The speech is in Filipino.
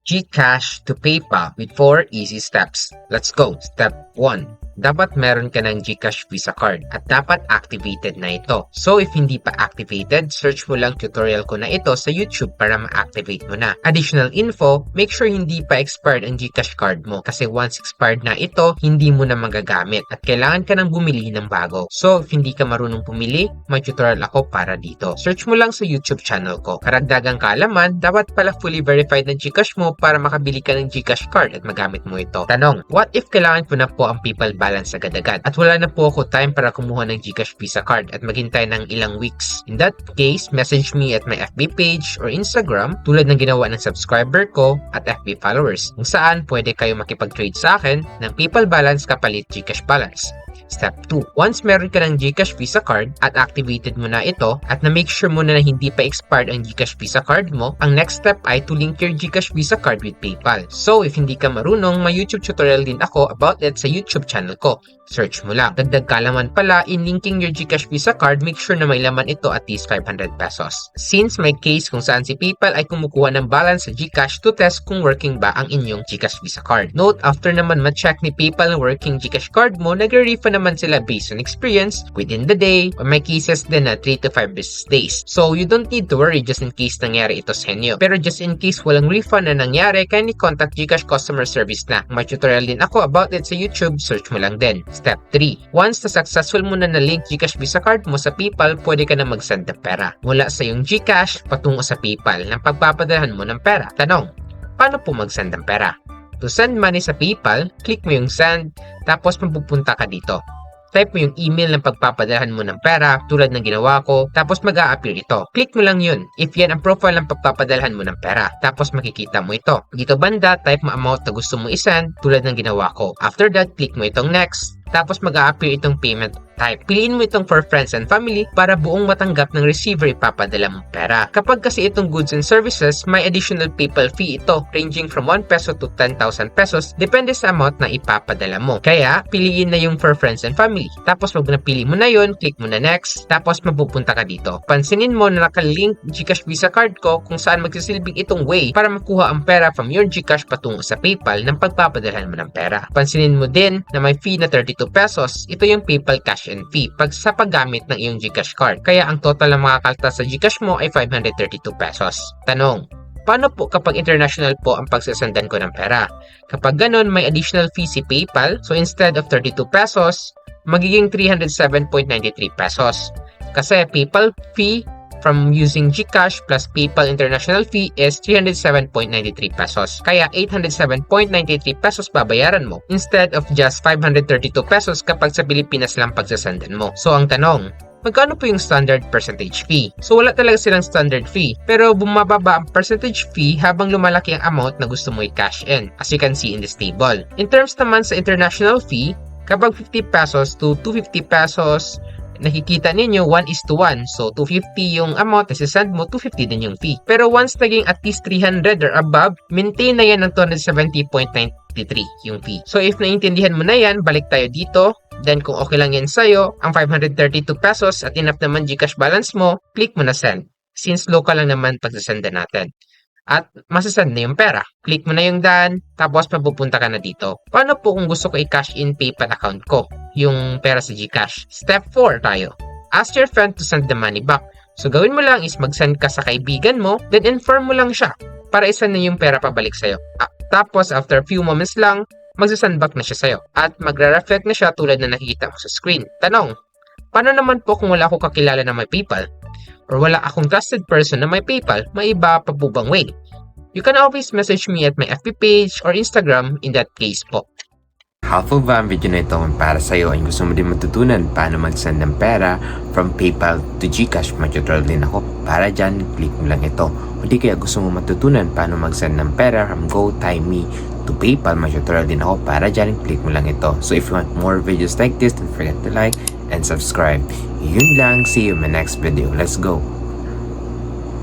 GCash to PayPal with 4 easy steps. Let's go! Step 1. Dapat meron ka ng GCash Visa Card at dapat activated na ito. So if hindi pa activated, search mo lang tutorial ko na ito sa YouTube para ma-activate mo na. Additional info, make sure hindi pa expired ang GCash card mo kasi once expired na ito, hindi mo na magagamit at kailangan ka nang bumili ng bago. So if hindi ka marunong pumili, may tutorial ako para dito. Search mo lang sa YouTube channel ko. Karagdagang kaalaman, dapat pala fully verified ng GCash mo para makabili ka ng GCash card at magamit mo ito. Tanong, what if kailangan ko na po ang PayPal balance agad-agad at wala na po ako time para kumuha ng GCash Visa Card at maghintay ng ilang weeks? In that case, message me at my FB page or Instagram tulad ng ginawa ng subscriber ko at FB followers kung saan pwede kayo makipag-trade sa akin ng PayPal balance kapalit GCash balance. Step 2. Once meron ka ng GCash Visa Card at activated mo na ito at na-make sure mo na hindi pa expired ang GCash Visa Card mo, ang next step ay to link your GCash Visa Card with PayPal. So, if hindi ka marunong, may YouTube tutorial din ako about it sa YouTube channel ko. Search mo lang. Dagdag kaalaman pala, in linking your GCash Visa Card, make sure na may laman ito at least 500 pesos. Since may case kung saan si PayPal ay kumukuha ng balance sa GCash to test kung working ba ang inyong GCash Visa Card. Note, after naman ma-check ni PayPal ang working GCash card mo, nagre-refund naman sila based on experience within the day or may cases din na 3 to 5 business days. So, you don't need to worry just in case nangyari ito sa inyo. Pero just in case walang refund na nangyari, kindly contact GCash customer service na. May tutorial din ako about it sa YouTube, search mo lang din. Step 3. Once na successful mo na na-link GCash Visa Card mo sa PayPal, pwede ka na mag-send ng pera mula sa iyong GCash patungo sa PayPal ng pagpapadalhan mo ng pera. Tanong, paano po mag-send ng pera? To send money sa PayPal, click mo yung send, tapos mapupunta ka dito. Type mo yung email ng pagpapadalhan mo ng pera tulad ng ginawa ko, tapos mag-a-appear ito. Click mo lang yun. If yan ang profile ng pagpapadalhan mo ng pera, tapos makikita mo ito. Dito banda, type mo amount na gusto mo isend tulad ng ginawa ko. After that, click mo itong next. Tapos mag-a-appear itong payment type. Piliin mo itong for friends and family para buong matanggap ng receiver ipapadala mong pera. Kapag kasi itong goods and services, may additional PayPal fee ito ranging from 1 peso to 10,000 pesos depende sa amount na ipapadala mo. Kaya, piliin na yung for friends and family. Tapos pag napili mo na yun, click mo na next. Tapos mapupunta ka dito. Pansinin mo na nakalink GCash Visa Card ko kung saan magsisilbing itong way para makuha ang pera from your GCash patungo sa PayPal ng pagpapadalhan mo ng pera. Pansinin mo din na may fee na 32 pesos. Ito yung PayPal cash and fee pag sa paggamit ng iyong GCash card. Kaya ang total ng mga kaltas sa GCash mo ay 532 pesos. Tanong, paano po kapag international po ang pagsasandan ko ng pera? Kapag ganun, may additional fee si PayPal. So instead of 32 pesos, magiging 307.93 pesos. Kasi PayPal fee from using GCash plus PayPal international fee is 307.93 pesos. Kaya 807.93 pesos babayaran mo instead of just 532 pesos kapag sa Pilipinas lang pagsasandan mo. So ang tanong, magkano po yung standard percentage fee? So wala talaga silang standard fee, pero bumababa ang percentage fee habang lumalaki ang amount na gusto mo i-cash in, as you can see in this table. In terms naman sa international fee, kapag 50 pesos to 250 pesos, nakikita ninyo 1:1. So 250 yung amount na sisend mo, 250 din yung fee. Pero once naging at least 300 or above, maintain na yan ng 270.93 yung fee. So if naintindihan mo na yan, balik tayo dito. Then kung okay lang yan sa'yo, ang 532 pesos at enough naman GCash balance mo, click mo na send. Since local lang naman pagsasenda natin. At masasend na yung pera. Click mo na yung done, tapos mapupunta ka na dito. Paano po kung gusto ko i-cash in PayPal account ko, yung pera sa GCash? Step 4 tayo. Ask your friend to send the money back. So gawin mo lang is mag-send ka sa kaibigan mo, then inform mo lang siya para isend na yung pera pabalik sa'yo. Tapos after a few moments lang, magsasend back na siya sa'yo. At magre-reflect na siya tulad na nakikita mo sa screen. Tanong, paano naman po kung wala ako kakilala na may PayPal? Or wala akong trusted person na may PayPal, may iba pa po bang way? You can always message me at my FB page or Instagram in that case po. Helpful ba ang video na ito para sa'yo ay gusto mo din matutunan paano mag-send ng pera from PayPal to GCash? Mag-tutorial din ako. Para dyan, click mo lang ito. O di kaya gusto mo matutunan paano mag-send ng pera from GoTyme to PayPal? Mag-tutorial din ako. Para dyan, click mo lang ito. So if you want more videos like this, don't forget to like and subscribe. Yun lang. See you in my next video. Let's go!